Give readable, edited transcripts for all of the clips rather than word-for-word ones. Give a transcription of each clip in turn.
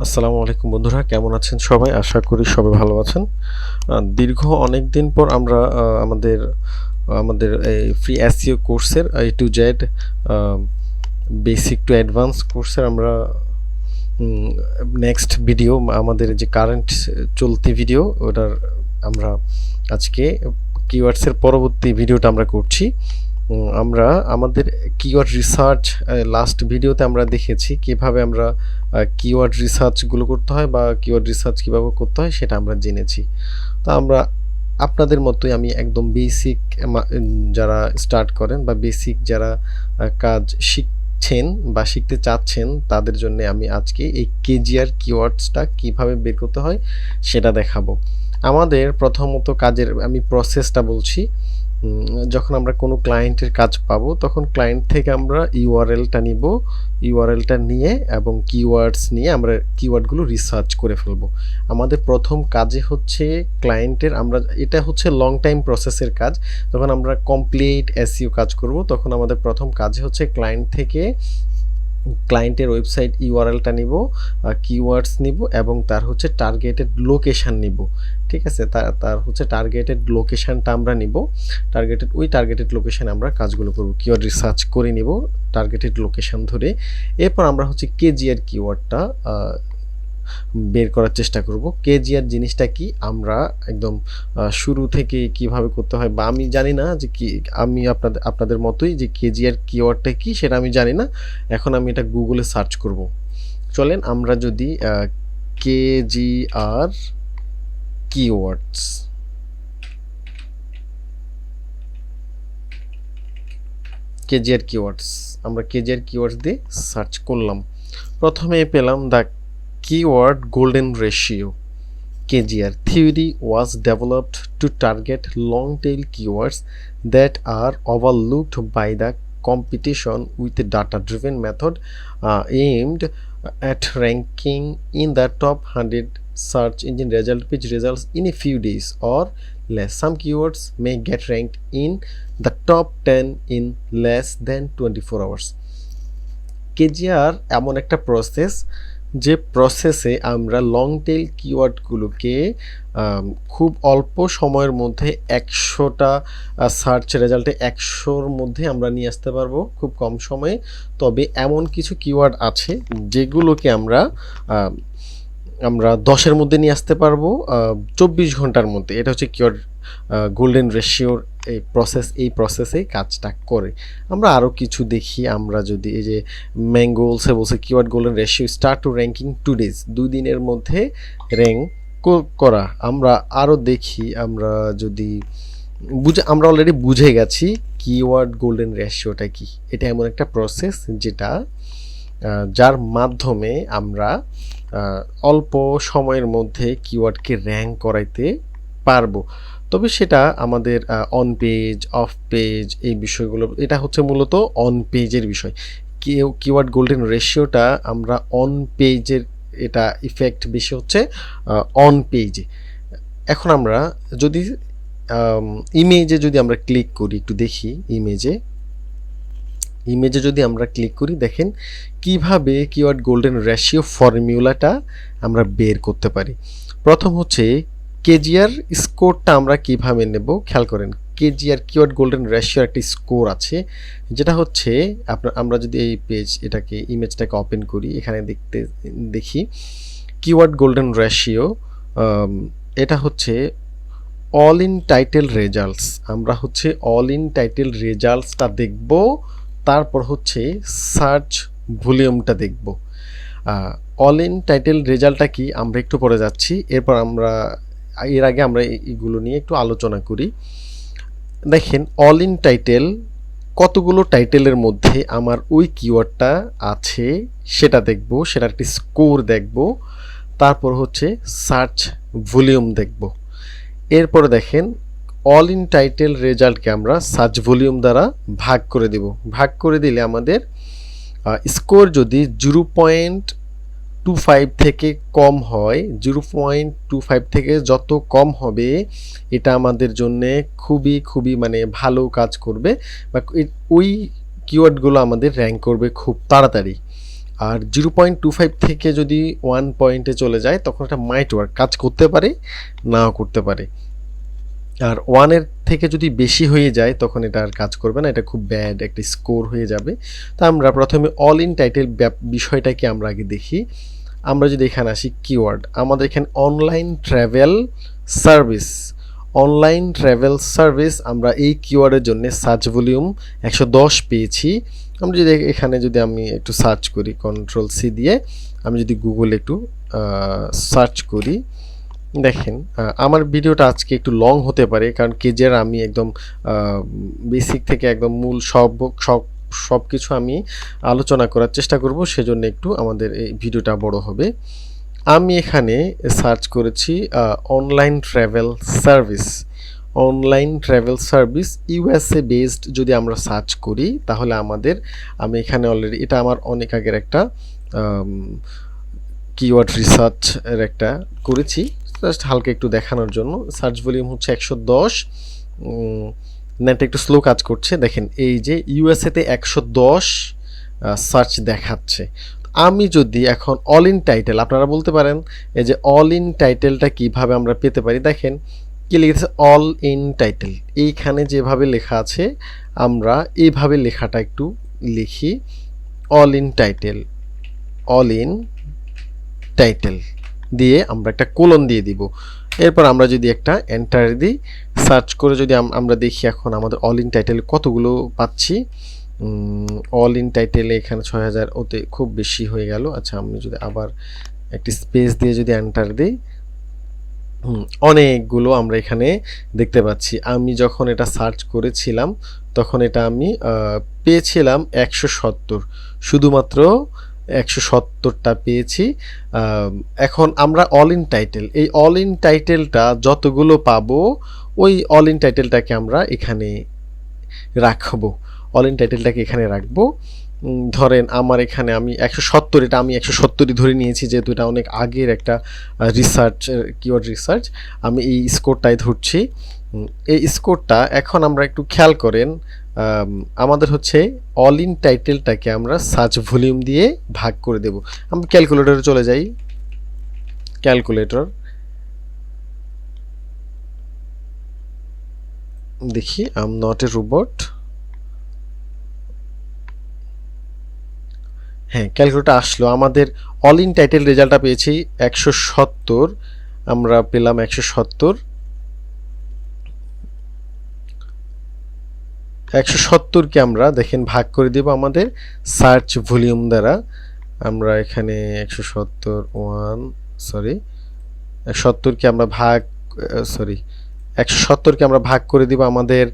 আসসালামু আলাইকুম বন্ধুরা, কেমন আছেন সবাই? আশা করি সবাই ভালো আছেন। দীর্ঘ অনেক দিন পর আমরা আমাদের আমাদের এই ফ্রি এসইও কোর্সের A to Z basic to advance কোর্সের আমরা নেক্সট ভিডিও, আমাদের যে কারেন্ট চলতি ভিডিও ওটার আমরা আজকে কিওয়ার্ডসের পরবর্তী ভিডিওটা আমরা করছি। আমরা আমাদের কিওয়ার্ড রিসার্চ লাস্ট ভিডিওতে আমরা দেখেছি কিভাবে আমরা কিওয়ার্ড রিসার্চগুলো করতে হয় বা কিওয়ার্ড রিসার্চ কীভাবে করতে হয় সেটা আমরা জেনেছি। তো আমরা আপনাদের মতোই আমি একদম বেসিক যারা স্টার্ট করেন বা বেসিক যারা কাজ শিখছেন বা শিখতে চাচ্ছেন তাদের জন্য আমি আজকে এই কেজিআর কিওয়ার্ডসটা কীভাবে বের করতে হয় সেটা দেখাবো। আমাদের প্রথমত কাজের আমি প্রসেসটা বলছি। যখন আমরা কোনো ক্লায়েন্টের কাজ পাবো তখন ক্লায়েন্ট থেকে আমরা ইউআরএলটা নিব, ইউআরএলটা নিয়ে এবং কিওয়ার্ডস নিয়ে আমরা কিওয়ার্ডগুলো রিসার্চ করে ফেলবো। আমাদের প্রথম কাজে হচ্ছে ক্লায়েন্টের, আমরা এটা হচ্ছে লং টাইম প্রসেসের কাজ। যখন আমরা কমপ্লিট এসইও কাজ করব তখন আমাদের প্রথম কাজে হচ্ছে ক্লায়েন্ট থেকে ক্লায়েন্টের ওয়েবসাইট ইউআরএলটা নিব, কিওয়ার্ডস নিব এবং তার হচ্ছে টার্গেটেড লোকেশান নিব। ঠিক আছে, তার হচ্ছে টার্গেটেড লোকেশানটা আমরা নিব। টার্গেটেড লোকেশানে আমরা কাজগুলো করব, কিওয়ার্ড রিসার্চ করে নিব টার্গেটেড লোকেশান ধরে। এরপর আমরা হচ্ছে কেজিআর কিওয়ার্ডটা বের করার চেষ্টা করব। কেজিআর জিনিসটা কি আমরা একদম শুরু থেকে কিভাবে করতে হয় বা আমি জানি না যে কি, আমি আপনাদের মতোই যে কেজিআর কিওয়ার্ডটা কি সেটা আমি জানি না। এখন আমি এটা গুগলে সার্চ করব। চলেন আমরা যদি কেজিআর কিওয়ার্ডস আমরা কেজিআর কিওয়ার্ডস দিয়ে সার্চ করলাম। প্রথমে পেলাম the keyword golden ratio. KGR theory was developed to target long tail keywords that are overlooked by the competition with a data driven method aimed at ranking in the top 100 search engine result page results in a few days or less. Some keywords may get ranked in the top 10 in less than 24 hours. KGR এমন একটা process যে প্রসেসে আমরা long tail কিওয়ার্ডগুলোকে খুব অল্প সময়ের মধ্যে 100টা search রেজাল্টে 100-র মধ্যে আমরা নিয়ে আসতে পারবো খুব কম সময়ে। তবে এমন কিছু কিওয়ার্ড আছে যেগুলোকে আমরা 10-এর মধ্যে নিয়ে আসতে পারবো 24 ঘন্টার মধ্যে। এটা হচ্ছে কিওয়ার্ড গোল্ডেন রেশিওর এই প্রসেসে কাজটা করে। আমরা আরও কিছু দেখি। আমরা যদি এই যে ম্যাঙ্গোলসে বলছে keyword golden ratio start to ranking 2 days, 2 দিনের মধ্যে র্যাঙ্ক করা। আমরা আরও দেখি, আমরা যদি আমরা অলরেডি বুঝে গেছি কিওয়ার্ড গোল্ডেন রেশিওটা কি। এটা এমন একটা প্রসেস যেটা যার মাধ্যমে আমরা অল্প সময়ের মধ্যে কিওয়ার্ডকে র্যাঙ্ক করাইতে পারবো। তবে সেটা আমাদের অন পেজ, অফ পেজ এই বিষয়গুলো, এটা হচ্ছে মূলত অন পেজের বিষয়। কিওয়ার্ড গোল্ডেন রেশিওটা আমরা অন পেজের, এটা ইফেক্ট বেশি হচ্ছে অন পেজে। এখন আমরা যদি ইমেজে যদি আমরা ক্লিক করি, একটু দেখি ইমেজে যদি আমরা ক্লিক করি, দেখেন কিভাবে কিওয়ার্ড গোল্ডেন রেশিও ফর্মুলাটা আমরা বের করতে পারি। প্রথম হচ্ছে কেজিআর স্কোরটা আমরা কিভাবে নেব, খেয়াল করেন। কেজিআর কিওয়ার্ড গোল্ডেন রেশিওর একটা স্কোর আছে, যেটা হচ্ছে আমরা যদি এই ইমেজটাকে ওপেন করি, এখানে দেখি কিওয়ার্ড গোল্ডেন রেশিও, এটা হচ্ছে অল ইন টাইটেল রেজাল্টস। আমরা হচ্ছে অল ইন টাইটেল রেজাল্টসটা দেখব, তারপর হচ্ছে সার্চ ভলিউমটা দেখব। অল ইন টাইটেল রেজাল্টটা কি আমরা একটু পরে যাচ্ছি। এর আগে আমরা এইগুলো নিয়ে একটু আলোচনা করি। দেখেন অল ইন টাইটেল, কতগুলো টাইটেলের মধ্যে আমার ওই কিওয়ার্ডটা আছে সেটা দেখব, সেটার একটি স্কোর দেখব। তারপর হচ্ছে সার্চ ভলিউম দেখব। এরপরে দেখেন অল ইন টাইটেল রেজাল্টকে আমরা সার্চ ভলিউম দ্বারা ভাগ করে দেব। ভাগ করে দিলে আমাদের স্কোর যদি 0.25 থেকে কম হয়, 0.25 থেকে যত কম হবে এটা আমাদের জন্য খুবই মানে ভালো কাজ করবে বা ওই কিওয়ার্ডগুলো আমাদের র্যাঙ্ক করবে খুব তাড়াতাড়ি। আর 0.25 থেকে যদি 1 পয়েন্টে চলে যায় তখন এটা মাইট ওয়ার্ক, কাজ করতে পারে নাও করতে পারে। আর 1 এর থেকে যদি বেশি হয়ে যায় তখন এটা আর কাজ করবে না, এটা খুব ব্যাড একটা স্কোর হয়ে যাবে। তো আমরা প্রথমে অল ইন টাইটেল বিষয়টাকে আমরা আগে দেখি। আমরা যদি এখানে আসি কিওয়ার্ড, আমাদের এখানে online travel service, online travel service আমরা এই কিওয়ার্ডের জন্য সার্চ ভলিউম 110 পেয়েছি। আমরা যদি এখানে যদি আমি একটু সার্চ করি Ctrl+C দিয়ে, আমি যদি গুগলে একটু সার্চ করি, দেখেন আমার ভিডিওটা আজকে একটু লং হতে পারে, কারণ কেজিআর আমি একদম বেসিক থেকে একদম মূল সব কিছু আমি আলোচনা করার চেষ্টা করব, সেজন্য একটু আমাদের এই ভিডিওটা বড় হবে। আমি এখানে সার্চ করেছি online travel service, online travel service USA based যদি আমরা সার্চ করি তাহলে আমি এখানে অলরেডি, এটা আমার অনেক আগের একটা কিওয়ার্ড রিসার্চের একটা করেছি, জাস্ট হালকা একটু দেখানোর জন্য। সার্চ ভলিউম হচ্ছে 110, নেট একটু স্লো কাজ করছে। দেখেন এই যে ইউএসএতে 110 সার্চ দেখাচ্ছে। আমি যদি এখন অল ইন টাইটেল, আপনারা বলতে পারেন এই যে অল ইন টাইটেলটা কিভাবে আমরা পেতে পারি, দেখেন কি লিখেছে অল ইন টাইটেল, এইখানে যেভাবে লেখা আছে আমরা এইভাবে লেখাটা একটু লিখি, all in title, all in title দিয়ে আমরা একটা কোলন দিয়ে দিব। এরপর আমরা যদি একটা এন্টার দিই, সার্চ করে যদি আমরা দেখি এখন আমাদের অল ইন টাইটেল কতগুলো পাচ্ছি। অল ইন টাইটেলে এখানে 6000, ওতে খুব বেশি হয়ে গেল। আচ্ছা, আমি যদি আবার একটি স্পেস দিয়ে যদি এন্টার দিই, অনেকগুলো আমরা এখানে দেখতে পাচ্ছি। আমি যখন এটা সার্চ করেছিলাম তখন এটা আমি পেয়েছিলাম 170, শুধুমাত্র 170টা পেয়েছি। এখন আমরা অল ইন টাইটেল, এই অল ইন টাইটেলটা যতগুলো পাবো ওই অল ইন টাইটেলটাকে আমরা এখানে রাখবো, অল ইন টাইটেলটাকে এখানে রাখবো। ধরেন আমার এখানে আমি 170, এটা আমি 170ই ধরে নিয়েছি যেহেতু এটা অনেক আগের একটা রিসার্চ, কিওয়ার্ড রিসার্চ, আমি এই স্কোরটাই ধরছি। এই স্কোরটা এখন আমরা একটু খেয়াল করেন, আমাদের হচ্ছে অল ইন টাইটেলটাকে আমরা সার্চ ভলিউম দিয়ে ভাগ করে দেব। আমি ক্যালকুলেটরে চলে যাই, ক্যালকুলেটর দেখি, I am not a robot. হ্যাঁ, ক্যালকুলেটর আসলো, আমাদের অল ইন টাইটেল রেজাল্টটা পেয়েছি 170, আমরা পেলাম 170। 170কে আমরা দেখেন ভাগ করে দেব আমাদের সার্চ ভলিউম দ্বারা। আমরা এখানে 170কে আমরা ভাগ করে দিব, আমাদের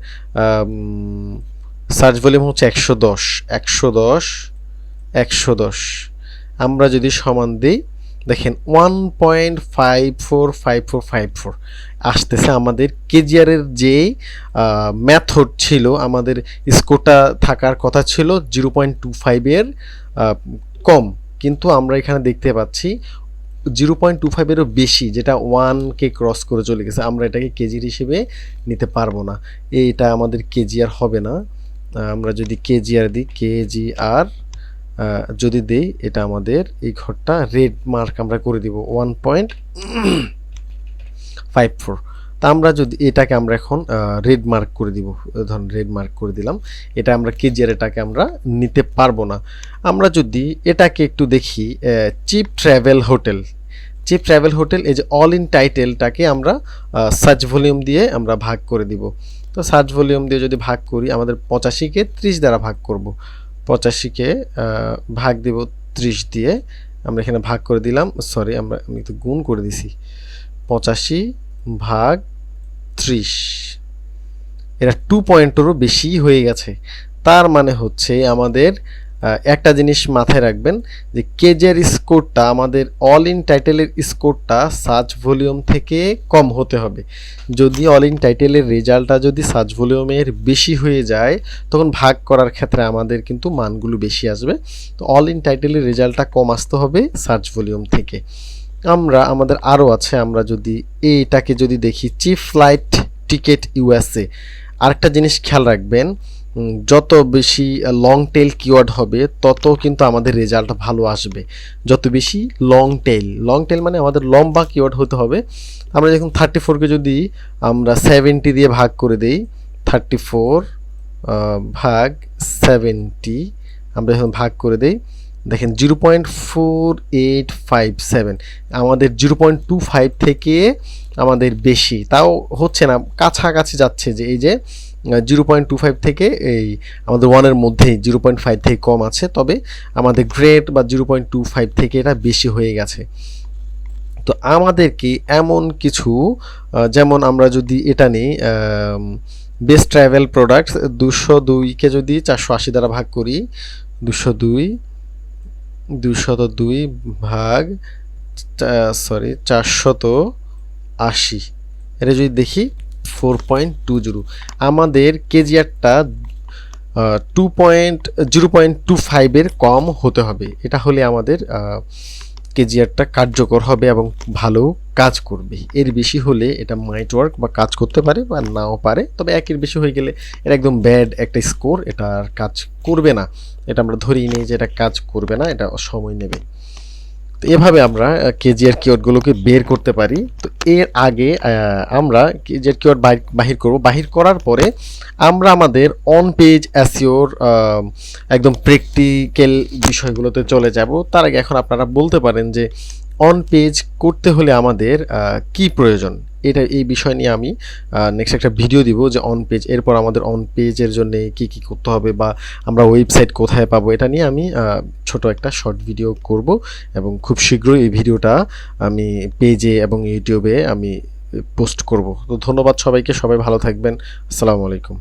সার্চ ভলিউম হচ্ছে 110। আমরা যদি সমান দিই, দেখেন 1.545454 আসতেছে। আমাদের কেজিআরের যে মেথড ছিল, আমাদের স্কোরটা থাকার কথা ছিল 0.25 কম, কিন্তু আমরা এখানে দেখতে পাচ্ছি 0.25 বেশি, যেটা 1কে ক্রস করে চলে গেছে। আমরা এটাকে কেজির হিসেবে নিতে পারবো না, এইটা আমাদের কেজিআর হবে না। আমরা যদি কেজিআর দিই, কেজিআর যদি দেই, এটা আমাদের এই ঘরটা রেড মার্ক আমরা করে দিব 1.54। তা আমরা যদি এটাকে আমরা এখন রেড মার্ক করে দিব, ধরুন রেড মার্ক করে দিলাম, এটা আমরা কেজিআর এটাকে আমরা নিতে পারবো না। আমরা যদি এটাকে একটু দেখি, চিপ ট্রাভেল হোটেল, এই যে অল ইন টাইটেলটাকে আমরা সার্চ ভলিউম দিয়ে আমরা ভাগ করে দিব। তো সার্চ ভলিউম দিয়ে যদি ভাগ করি, আমাদের 85কে 30 দ্বারা ভাগ করব, 85কে ভাগ দেব 30 দিয়ে, আমরা এখানে ভাগ করে দিলাম, আমি তো গুণ করে দিছি, 85/30, এটা 2 পয়েন্টেরও বেশি হয়ে গেছে। তার মানে হচ্ছে আমাদের একটা জিনিস মাথায় রাখবেন যে কেজিআর স্কোরটা, আমাদের অল ইন টাইটেলের স্কোরটা সার্চ ভলিউম থেকে কম হতে হবে। যদি অল ইন টাইটেলের রেজাল্টটা যদি সার্চ ভলিউমের বেশি হয়ে যায় তখন ভাগ করার ক্ষেত্রে আমাদের কিন্তু মানগুলো বেশি আসবে। তো অল ইন টাইটেলের রেজাল্টটা কম আসতে হবে সার্চ ভলিউম থেকে। আমাদের আরও আছে, আমরা যদি এইটাকে যদি দেখি, চিপ ফ্লাইট টিকেট ইউএসএ, আরেকটা জিনিস খেয়াল রাখবেন, যত বেশি লং টেল কিওয়ার্ড হবে তত কিন্তু আমাদের রেজাল্ট ভালো আসবে। যত বেশি লং টেল মানে আমাদের লম্বা কিওয়ার্ড হতে হবে। আমরা যখন 34কে যদি আমরা 70 দিয়ে ভাগ করে দেই, 34 ভাগ 70 আমরা যখন ভাগ করে দেই, দেখেন 0.4857, আমাদের 0.25 থেকে আমাদের বেশি, তাও হচ্ছে না, কাছাকাছি যাচ্ছে। যে এই যে 0.25 থেকে এই আমাদের 1-এর মধ্যেই 0.5 থেকে কম আছে, তবে আমাদের গ্রেড বা 0.25 থেকে এটা বেশি হয়ে গেছে। তো আমাদেরকে এমন কিছু, যেমন আমরা যদি এটা নিই, বেস্ট ট্রাভেল প্রোডাক্টস 202কে যদি 480 দ্বারা ভাগ করি, 202 ভাগ 480, এটা যদি দেখি 4.20, আমাদের কেজিআরটা 0.25-এর কম হতে হবে। এটা হলে আমাদের কেজিআরটা কার্যকর হবে এবং ভালো কাজ করবে। এর বেশি হলে এটা মাইট ওয়ার্ক বা কাজ করতে পারে বা নাও পারে, তবে একের বেশি হয়ে গেলে এটা একদম ব্যাড একটা স্কোর, এটা আর কাজ করবে না। এটা আমরা ধরেই নিই যে এটা কাজ করবে না, এটা সময় নেবে। তো এভাবে আমরা কেজিআর কিওয়ার্ডগুলোকে বের করতে পারি। তো এর আগে আমরা কেজিআর কিওয়ার্ড বাহির করব। বাহির করার পরে আমরা আমাদের অন পেজ এসইওর একদম প্র্যাকটিক্যাল বিষয়গুলোতে চলে যাব। তার আগে এখন আপনারা বলতে পারেন যে অন পেজ করতে হলে আমাদের কি প্রয়োজন, এই বিষয় নিয়ে আমি নেক্সট একটা ভিডিও দিব যে অন পেজ, এরপর আমাদের অন পেজের জন্য কি কি করতে হবে বা আমরা ওয়েবসাইট কোথায় পাবো, এটা নিয়ে আমি ছোট একটা শর্ট ভিডিও করব এবং খুব শীঘ্রই এই ভিডিওটা আমি পেজে এবং ইউটিউবে আমি পোস্ট করব। তো ধন্যবাদ সবাইকে, সবাই ভালো থাকবেন। আসসালামু আলাইকুম।